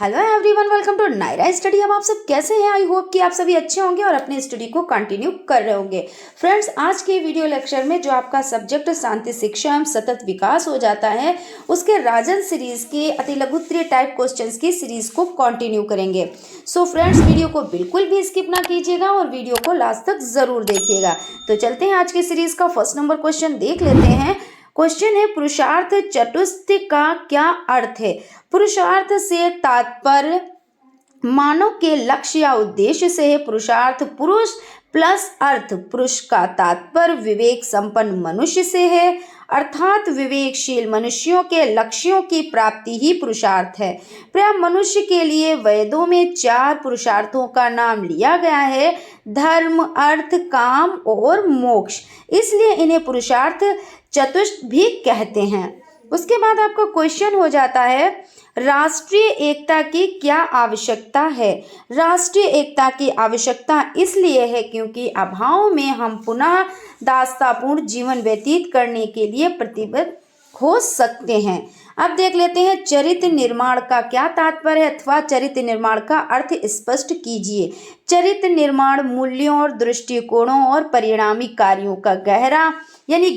Hello everyone, welcome to Naira Study. अब आप सब कैसे हैं? आई होप कि आप सभी अच्छे होंगे और अपने स्टडी को कंटिन्यू कर रहे होंगे। फ्रेंड्स, आज के वीडियो लेक्चर में जो आपका सब्जेक्ट शांति शिक्षा एवं सतत विकास हो जाता है, उसके राजन सीरीज के अति लघुत्तरीय टाइप क्वेश्चंस की सीरीज को कंटिन्यू करेंगे। सो फ्रेंड्स, वीडियो को बिल्कुल भी स्किप ना कीजिएगा और वीडियो को लास्ट तक जरूर देखिएगा। तो चलते हैं आज की सीरीज का फर्स्ट नंबर क्वेश्चन देख लेते हैं। क्वेश्चन है, पुरुषार्थ चतुष्टय का क्या अर्थ है? पुरुषार्थ से तात्पर्य मानव के लक्ष्य या उद्देश्य से है। पुरुषार्थ पुरुष प्लस अर्थ, पुरुष का तात्पर्य विवेक संपन्न मनुष्य से है, अर्थात विवेकशील मनुष्यों के लक्ष्यों की प्राप्ति ही पुरुषार्थ है। प्राय मनुष्य के लिए वेदों में 4 पुरुषार्थों का नाम लिया गया है: धर्म, अर्थ, काम और मोक्ष। इसलिए इन्हें पुरुषार्थ चतुष्ट भी कहते हैं। उसके बाद आपका क्वेश्चन हो जाता है, राष्ट्रीय एकता की क्या आवश्यकता है? राष्ट्रीय एकता की आवश्यकता इसलिए है क्योंकि अभाव में हम पुनः दासतापूर्ण जीवन व्यतीत करने के लिए प्रतिबद्ध हो सकते हैं। अब देख लेते हैं, चरित्र निर्माण का क्या तात्पर्य है अथवा चरित्र निर्माण का अर्थ स्पष्ट कीजिए। चरित्र निर्माण मूल्यों और दृष्टिकोणों और परिणामी कार्यों का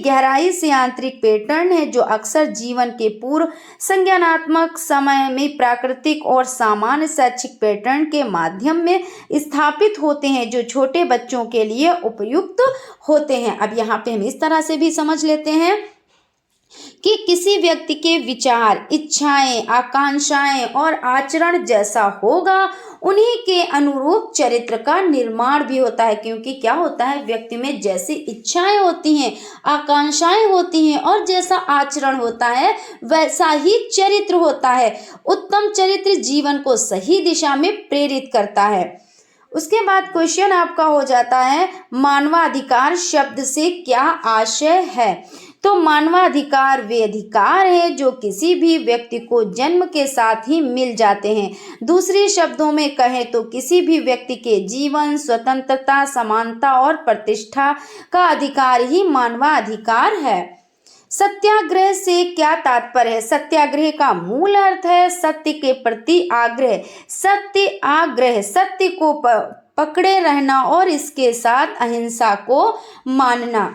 गहराई से आंतरिक पैटर्न है, जो अक्सर जीवन के पूर्व संज्ञानात्मक समय में प्राकृतिक और सामान्य शैक्षिक पैटर्न के माध्यम में स्थापित होते हैं, जो छोटे बच्चों के लिए उपयुक्त होते हैं। अब यहाँ पे हम इस तरह से भी समझ लेते हैं कि किसी व्यक्ति के विचार, इच्छाएं, आकांक्षाएं और आचरण जैसा होगा, उन्हीं के अनुरूप चरित्र का निर्माण भी होता है। क्योंकि क्या होता है, व्यक्ति में जैसी इच्छाएं होती हैं, आकांक्षाएं होती हैं और जैसा आचरण होता है, वैसा ही चरित्र होता है। उत्तम चरित्र जीवन को सही दिशा में प्रेरित करता है। उसके बाद क्वेश्चन आपका हो जाता है, मानवाधिकार शब्द से क्या आशय है? तो मानवाधिकार वे अधिकार है जो किसी भी व्यक्ति को जन्म के साथ ही मिल जाते हैं। दूसरे शब्दों में कहें तो किसी भी व्यक्ति के जीवन, स्वतंत्रता, समानता और प्रतिष्ठा का अधिकार ही मानवाधिकार है। सत्याग्रह से क्या तात्पर्य है? सत्याग्रह का मूल अर्थ है सत्य के प्रति आग्रह। सत्य आग्रह, सत्य को पकड़े रहना और इसके साथ अहिंसा को मानना।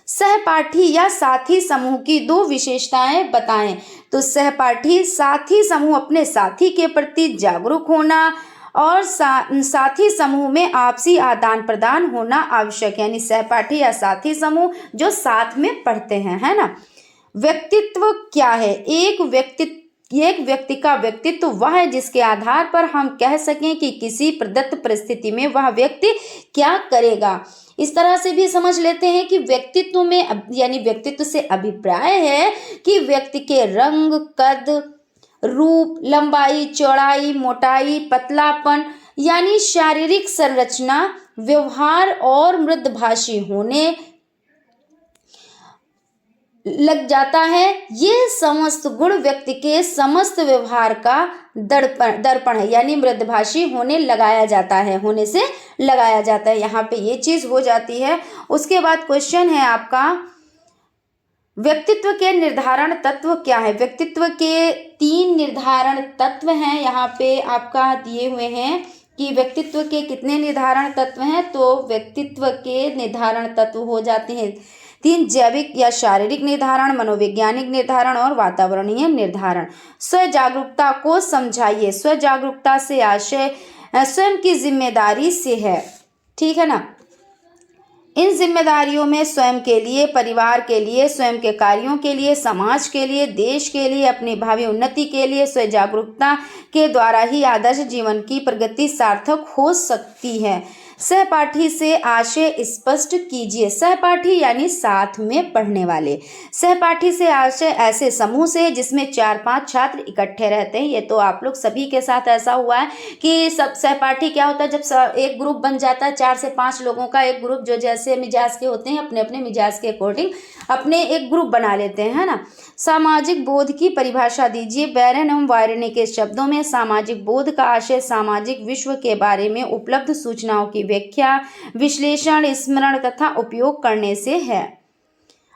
सहपाठी या साथी समूह की 2 विशेषताएं बताएं। तो सहपाठी, साथी समूह अपने साथी के प्रति जागरूक होना और साथी समूह में आपसी आदान प्रदान होना आवश्यक, यानी सहपाठी या साथी समूह जो साथ में पढ़ते हैं, है ना। व्यक्तित्व क्या है? एक व्यक्ति का व्यक्तित्व वह है जिसके आधार पर हम कह सकें कि किसी प्रदत्त परिस्थिति में वह व्यक्ति क्या करेगा। इस तरह से भी समझ लेते हैं कि व्यक्तित्व में, यानी व्यक्तित्व से अभिप्राय है कि व्यक्ति के रंग, कद, रूप, लंबाई, चौड़ाई, मोटाई, पतलापन, यानी शारीरिक संरचना, व्यवहार और मृदभाषी होने लग जाता है। ये समस्त गुण व्यक्ति के समस्त व्यवहार का दर्पण है, यानी मृदभाषी होने से लगाया जाता है। यहाँ पे ये चीज हो जाती है। उसके बाद क्वेश्चन है आपका, व्यक्तित्व के निर्धारण तत्व क्या है? व्यक्तित्व के 3 निर्धारण तत्व हैं। यहाँ पे आपका दिए हुए हैं कि व्यक्तित्व के कितने निर्धारण तत्व हैं। तो व्यक्तित्व के निर्धारण तत्व हो जाते हैं 3: जैविक या शारीरिक निर्धारण, मनोवैज्ञानिक निर्धारण और वातावरणीय निर्धारण। स्व जागरूकता को समझाइए। स्व जागरूकता से आशय स्वयं की जिम्मेदारी से है, ठीक है ना। इन जिम्मेदारियों में स्वयं के लिए, परिवार के लिए, स्वयं के कार्यों के लिए, समाज के लिए, देश के लिए, अपनी भावी उन्नति के लिए स्व जागरूकता के द्वारा ही आदर्श जीवन की प्रगति सार्थक हो सकती है। सहपाठी से आशय स्पष्ट कीजिए। सहपाठी यानी साथ में पढ़ने वाले। सहपाठी से आशय ऐसे समूह से जिसमें 4-5 छात्र इकट्ठे रहते हैं। ये तो आप लोग सभी के साथ ऐसा हुआ है कि सब सहपाठी क्या होता है, जब एक ग्रुप बन जाता है 4 से 5 लोगों का, एक ग्रुप जो जैसे मिजाज के होते हैं, अपने अपने मिजाज के अकॉर्डिंग अपने एक ग्रुप बना लेते हैं, है ना। सामाजिक बोध की परिभाषा दीजिए। बैरन एवं वायरने के शब्दों में सामाजिक बोध का आशय सामाजिक विश्व के बारे में उपलब्ध सूचनाओं की व्याख्या, विश्लेषण, स्मरण तथा उपयोग करने से है।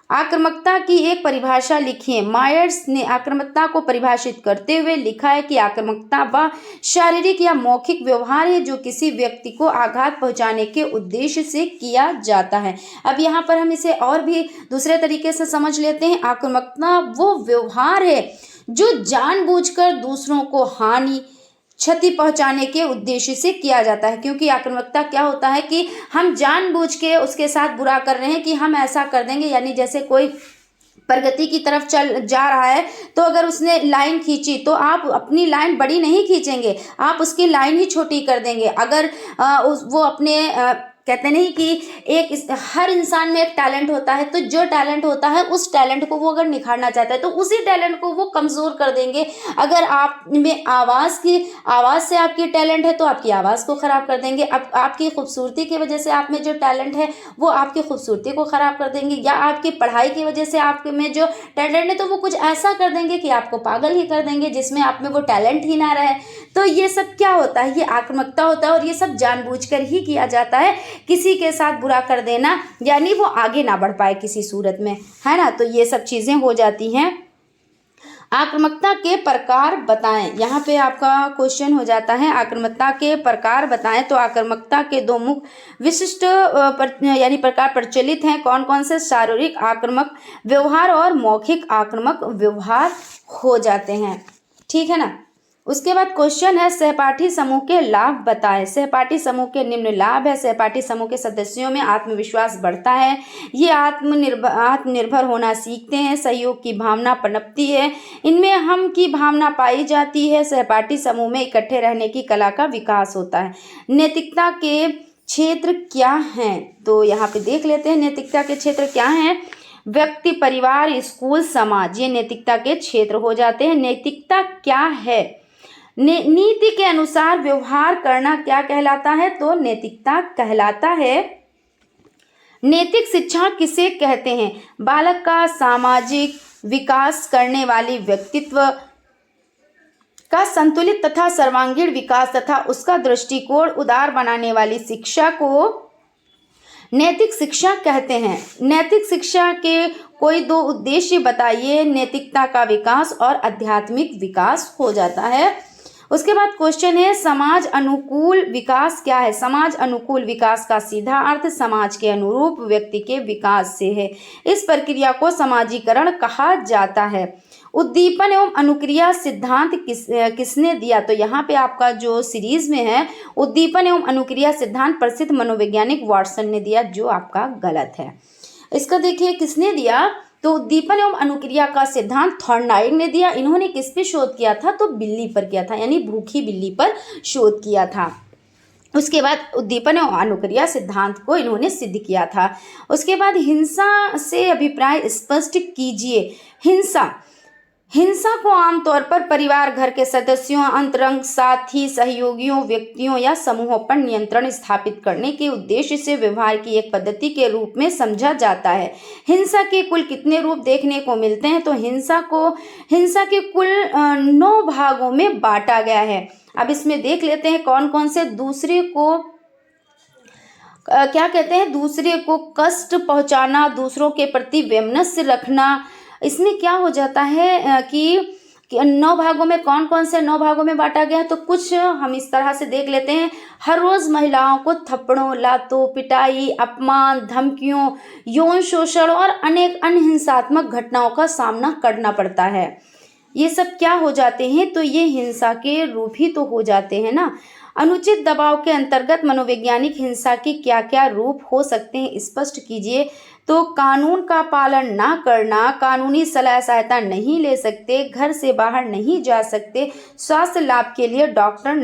आक्रामकता की एक परिभाषा लिखिए। मायर्स ने आक्रामकता को परिभाषित करते हुए लिखा है कि आक्रामकता वह शारीरिक या मौखिक व्यवहार है जो किसी व्यक्ति को आघात पहुंचाने के उद्देश्य से किया जाता है। अब यहाँ पर हम इसे और भी दूसरे तरीके से समझ लेते हैं। आक्रामकता वो व्यवहार है जो जानबूझकर दूसरों को हानि क्षति पहुंचाने के उद्देश्य से किया जाता है। क्योंकि आक्रामकता क्या होता है कि हम जानबूझ के उसके साथ बुरा कर रहे हैं कि हम ऐसा कर देंगे, यानी जैसे कोई प्रगति की तरफ चल जा रहा है तो अगर उसने लाइन खींची तो आप अपनी लाइन बड़ी नहीं खींचेंगे, आप उसकी लाइन ही छोटी कर देंगे। अगर वो अपने कहते नहीं कि हर इंसान में एक टैलेंट होता है, तो जो टैलेंट होता है उस टैलेंट को वो अगर निखारना चाहता है तो उसी टैलेंट को वो कमज़ोर कर देंगे। अगर आप में आवाज़ से आपकी टैलेंट है तो आपकी आवाज़ को ख़राब कर देंगे। अब आपकी खूबसूरती की वजह से आप में जो टैलेंट है वो आपकी खूबसूरती को ख़राब कर देंगे, या आपकी पढ़ाई की वजह से आप में जो टैलेंट है तो वो कुछ ऐसा कर देंगे कि आपको पागल ही कर देंगे, जिसमें आप में वो टैलेंट ही ना रहे। तो ये सब क्या होता है, ये आक्रामकता होता है, और ये सब जानबूझकर ही किया जाता है, किसी के साथ बुरा कर देना, यानी वो आगे ना बढ़ पाए किसी सूरत में, है ना। तो ये सब चीज़ें हो जाती हैं। आक्रामकता के प्रकार बताएं, यहाँ पे आपका क्वेश्चन हो जाता है आक्रामकता के प्रकार बताएं। तो आक्रामकता के दो मुख्य विशिष्ट यानी प्रकार प्रचलित हैं। कौन कौन से? शारीरिक आक्रामक व्यवहार और मौखिक आक्रामक व्यवहार हो जाते हैं, ठीक है ना। उसके बाद क्वेश्चन है सहपाठी समूह के लाभ बताएं। सहपाठी समूह के निम्न लाभ है। सहपाठी समूह के सदस्यों में आत्मविश्वास बढ़ता है, ये आत्मनिर्भर होना सीखते हैं, सहयोग की भावना पनपती है, इनमें हम की भावना पाई जाती है, सहपाठी समूह में इकट्ठे रहने की कला का विकास होता है। नैतिकता के क्षेत्र क्या हैं? तो यहाँ पे देख लेते हैं नैतिकता के क्षेत्र क्या हैं। व्यक्ति, परिवार, स्कूल, समाज, ये नैतिकता के क्षेत्र हो जाते हैं। नैतिकता क्या है? नीति के अनुसार व्यवहार करना क्या कहलाता है? तो नैतिकता कहलाता है। नैतिक शिक्षा किसे कहते हैं? बालक का सामाजिक विकास करने वाली व्यक्तित्व का संतुलित तथा सर्वांगीण विकास तथा उसका दृष्टिकोण उदार बनाने वाली शिक्षा को नैतिक शिक्षा कहते हैं। नैतिक शिक्षा के कोई दो उद्देश्य बताइए। नैतिकता का विकास और आध्यात्मिक विकास हो जाता है। उसके बाद क्वेश्चन है समाज अनुकूल विकास क्या है? समाज अनुकूल विकास का सीधा अर्थ समाज के अनुरूप व्यक्ति के विकास से है। इस प्रक्रिया को समाजीकरण कहा जाता है। उद्दीपन एवं अनुक्रिया सिद्धांत किसने दिया? तो यहाँ पे आपका जो सीरीज में है उद्दीपन एवं अनुक्रिया सिद्धांत प्रसिद्ध मनोवैज्ञानिक वाटसन ने दिया, जो आपका गलत है। इसका देखिए किसने दिया, तो उद्दीपन एवं अनुक्रिया का सिद्धांत थॉर्नडाइक ने दिया। इन्होंने किस पे शोध किया था? तो बिल्ली पर किया था, यानी भूखी बिल्ली पर शोध किया था। उसके बाद उद्दीपन एवं अनुक्रिया सिद्धांत को इन्होंने सिद्ध किया था। उसके बाद हिंसा से अभिप्राय स्पष्ट कीजिए। हिंसा को आमतौर पर परिवार, घर के सदस्यों, अंतरंग साथी, सहयोगियों, व्यक्तियों या समूहों पर नियंत्रण स्थापित करने के उद्देश्य से व्यवहार की एक पद्धति के रूप में समझा जाता है। हिंसा के कुल कितने रूप देखने को मिलते हैं? तो हिंसा के कुल 9 भागों में बांटा गया है। अब इसमें देख लेते हैं कौन कौन से। दूसरे को क्या कहते हैं? दूसरे को कष्ट पहुंचाना, दूसरों के प्रति वैमनस्य रखना। इसमें क्या हो जाता है कि 9 भागों में कौन कौन से 9 भागों में बांटा गया है? तो कुछ हम इस तरह से देख लेते हैं। हर रोज़ महिलाओं को थप्पड़ों, लातों, पिटाई, अपमान, धमकियों, यौन शोषण और अनेक अन्य हिंसात्मक घटनाओं का सामना करना पड़ता है। ये सब क्या हो जाते हैं? तो ये हिंसा के रूप ही तो हो जाते हैं ना। अनुचित दबाव के अंतर्गत मनोवैज्ञानिक हिंसा की क्या क्या रूप हो सकते हैं, स्पष्ट कीजिए। तो कानून का पालन ना करना, कानूनी सलाह सहायता नहीं ले सकते, घर से बाहर नहीं जा सकते, स्वास्थ्य लाभ के लिए डॉक्टर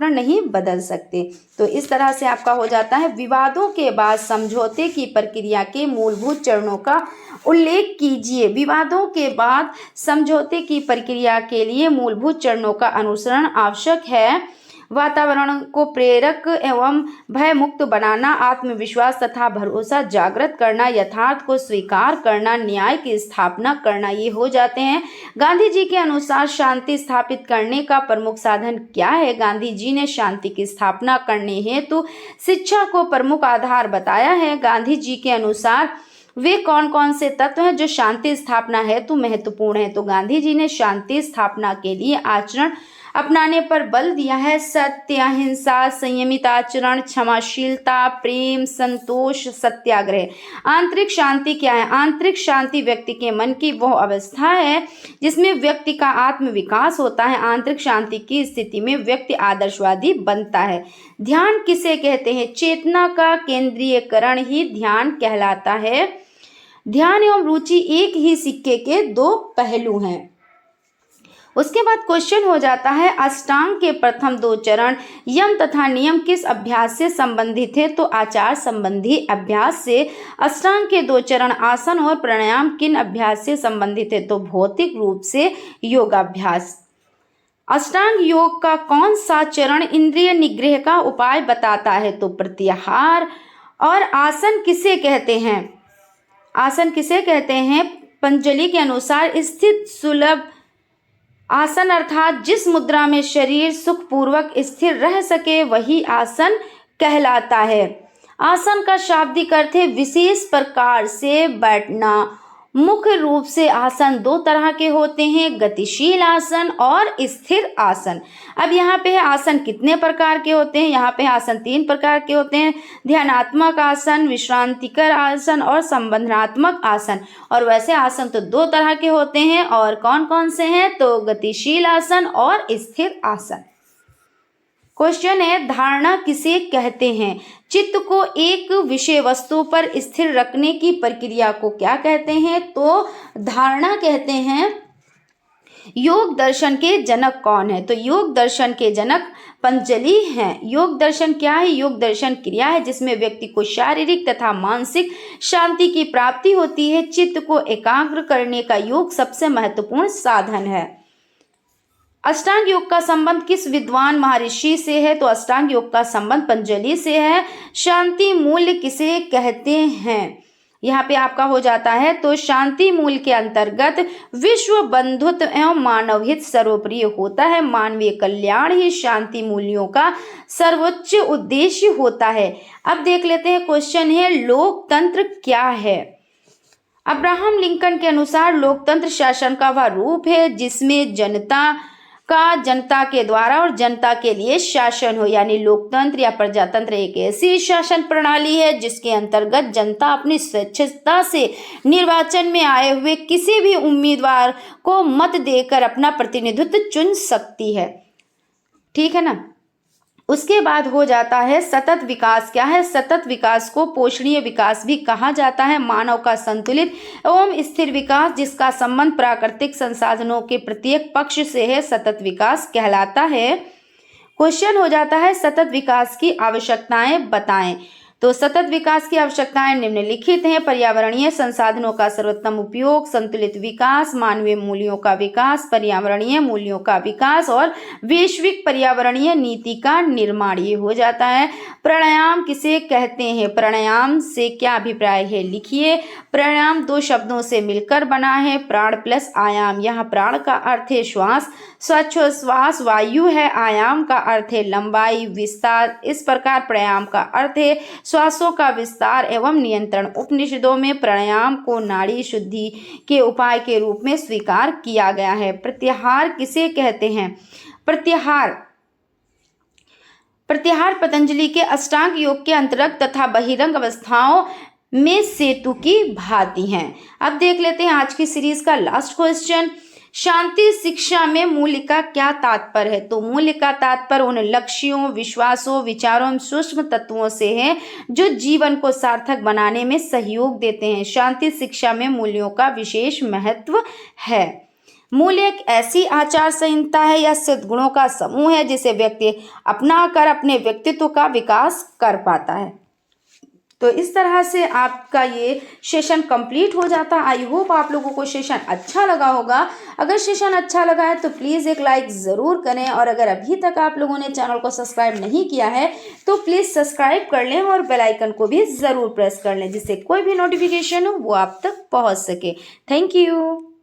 नहीं बदल सकते। तो इस तरह से आपका हो जाता है। विवादों के बाद समझौते की प्रक्रिया के मूलभूत चरणों का उल्लेख कीजिए। विवादों के बाद समझौते की प्रक्रिया के लिए मूलभूत चरणों का अनुसरण आवश्यक है। वातावरण को प्रेरक एवं भयमुक्त बनाना, आत्मविश्वास तथा भरोसा जागृत करना, यथार्थ को स्वीकार करना, न्याय की स्थापना करना, ये हो जाते हैं। गांधी जी के अनुसार शांति स्थापित करने का प्रमुख साधन क्या है? गांधी जी ने शांति की स्थापना करने हेतु शिक्षा को प्रमुख आधार बताया है। गांधी जी के अनुसार वे कौन कौन से तत्व हैं जो शांति स्थापना हेतु महत्वपूर्ण है? तो गांधी जी ने शांति स्थापना के लिए आचरण अपनाने पर बल दिया है। सत्य, अहिंसा, संयमित आचरण, क्षमाशीलता, प्रेम, संतोष, सत्याग्रह। आंतरिक शांति क्या है? आंतरिक शांति व्यक्ति के मन की वह अवस्था है जिसमें व्यक्ति का आत्म विकास होता है। आंतरिक शांति की स्थिति में व्यक्ति आदर्शवादी बनता है। ध्यान किसे कहते हैं? चेतना का केंद्रीयकरण ही ध्यान कहलाता है। ध्यान एवं रुचि एक ही सिक्के के दो पहलू हैं। उसके बाद क्वेश्चन हो जाता है, अष्टांग के प्रथम दो चरण यम तथा नियम किस अभ्यास से संबंधित है? तो आचार संबंधी अभ्यास से। अष्टांग के दो चरण आसन और प्राणायाम किन अभ्यास से संबंधित है? तो भौतिक रूप से योगाभ्यास। अष्टांग योग का कौन सा चरण इंद्रिय निग्रह का उपाय बताता है? तो प्रत्याहार। और आसन किसे कहते हैं? आसन किसे कहते हैं? पतंजलि के अनुसार स्थित सुलभ आसन अर्थात जिस मुद्रा में शरीर सुखपूर्वक स्थिर रह सके वही आसन कहलाता है। आसन का शाब्दिक अर्थ है विशेष प्रकार से बैठना। मुख्य रूप से आसन दो तरह के होते हैं, गतिशील आसन और स्थिर आसन। अब यहाँ पे आसन कितने प्रकार के होते हैं? यहाँ पे आसन 3 प्रकार के होते हैं, ध्यानात्मक आसन, विश्रांतिकर आसन और संबंधात्मक आसन। और वैसे आसन तो 2 तरह के होते हैं, और कौन कौन से हैं? तो गतिशील आसन और स्थिर आसन। क्वेश्चन है, धारणा किसे कहते हैं? चित्त को एक विषय वस्तु पर स्थिर रखने की प्रक्रिया को क्या कहते हैं? तो धारणा कहते हैं। योग दर्शन के जनक कौन है? तो योग दर्शन के जनक पतंजलि हैं। योग दर्शन क्या है? योग दर्शन क्रिया है जिसमें व्यक्ति को शारीरिक तथा मानसिक शांति की प्राप्ति होती है। चित्त को एकाग्र करने का योग सबसे महत्वपूर्ण साधन है। अष्टांग योग का संबंध किस विद्वान महर्षि से है? तो अष्टांग योग का संबंध पतंजलि से है। शांति मूल्य किसे कहते हैं? यहाँ पे आपका हो जाता है, तो शांति मूल्य के अंतर्गत विश्व बंधुत्व एवं मानव हित सर्वप्रिय होता है। मानवीय कल्याण ही शांति मूल्यों का सर्वोच्च उद्देश्य होता है। अब देख लेते हैं, क्वेश्चन है, लोकतंत्र क्या है? अब्राहम लिंकन के अनुसार लोकतंत्र शासन का वह रूप है जिसमें जनता के द्वारा और जनता के लिए शासन हो। यानी लोकतंत्र या प्रजातंत्र एक ऐसी शासन प्रणाली है जिसके अंतर्गत जनता अपनी स्वेच्छा से निर्वाचन में आए हुए किसी भी उम्मीदवार को मत देकर अपना प्रतिनिधित्व चुन सकती है। ठीक है ना। उसके बाद हो जाता है सतत विकास क्या है? सतत विकास को पोषणीय विकास भी कहा जाता है। मानव का संतुलित एवं स्थिर विकास जिसका संबंध प्राकृतिक संसाधनों के प्रत्येक पक्ष से है, सतत विकास कहलाता है। क्वेश्चन हो जाता है, सतत विकास की आवश्यकताएं बताएं। तो सतत विकास की आवश्यकताएं निम्नलिखित हैं: पर्यावरणीय संसाधनों का सर्वोत्तम उपयोग, संतुलित विकास, मानवीय मूल्यों का विकास, पर्यावरणीय मूल्यों का विकास और वैश्विक पर्यावरणीय नीति का निर्माण। ये हो जाता है। प्राणायाम किसे कहते हैं? प्राणायाम से क्या अभिप्राय है? लिखिए। प्राणायाम 2 शब्दों से मिलकर बना है, प्राण प्लस आयाम। यहाँ प्राण का अर्थ है श्वास, श्वास वायु है, आयाम का अर्थ है लंबाई, विस्तार। इस प्रकार प्राणायाम का अर्थ है श्वासों का विस्तार एवं नियंत्रण। उपनिषदों में प्राणायाम को नाड़ी शुद्धि के उपाय के रूप में स्वीकार किया गया है। प्रत्याहार किसे कहते हैं? प्रत्याहार पतंजलि के अष्टांग योग के अंतर्गत तथा बहिरंग अवस्थाओं में सेतु की भांति हैं। अब देख लेते हैं आज की सीरीज का लास्ट क्वेश्चन। शांति शिक्षा में मूल्य का क्या तात्पर्य है? तो मूल्य का तात्पर्य उन लक्ष्यों, विश्वासों, विचारों एवं सूक्ष्म तत्वों से है जो जीवन को सार्थक बनाने में सहयोग देते हैं। शांति शिक्षा में मूल्यों का विशेष महत्व है। मूल्य एक ऐसी आचार संहिता है या सद्गुणों का समूह है जिसे व्यक्ति अपनाकर अपने व्यक्तित्व का विकास कर पाता है। तो इस तरह से आपका ये सेशन कंप्लीट हो जाता है। आई होप आप लोगों को सेशन अच्छा लगा होगा। अगर सेशन अच्छा लगा है तो प्लीज़ एक लाइक ज़रूर करें, और अगर अभी तक आप लोगों ने चैनल को सब्सक्राइब नहीं किया है तो प्लीज़ सब्सक्राइब कर लें और बेल आइकन को भी ज़रूर प्रेस कर लें जिससे कोई भी नोटिफिकेशन हो वो आप तक पहुंच सके। Thank you.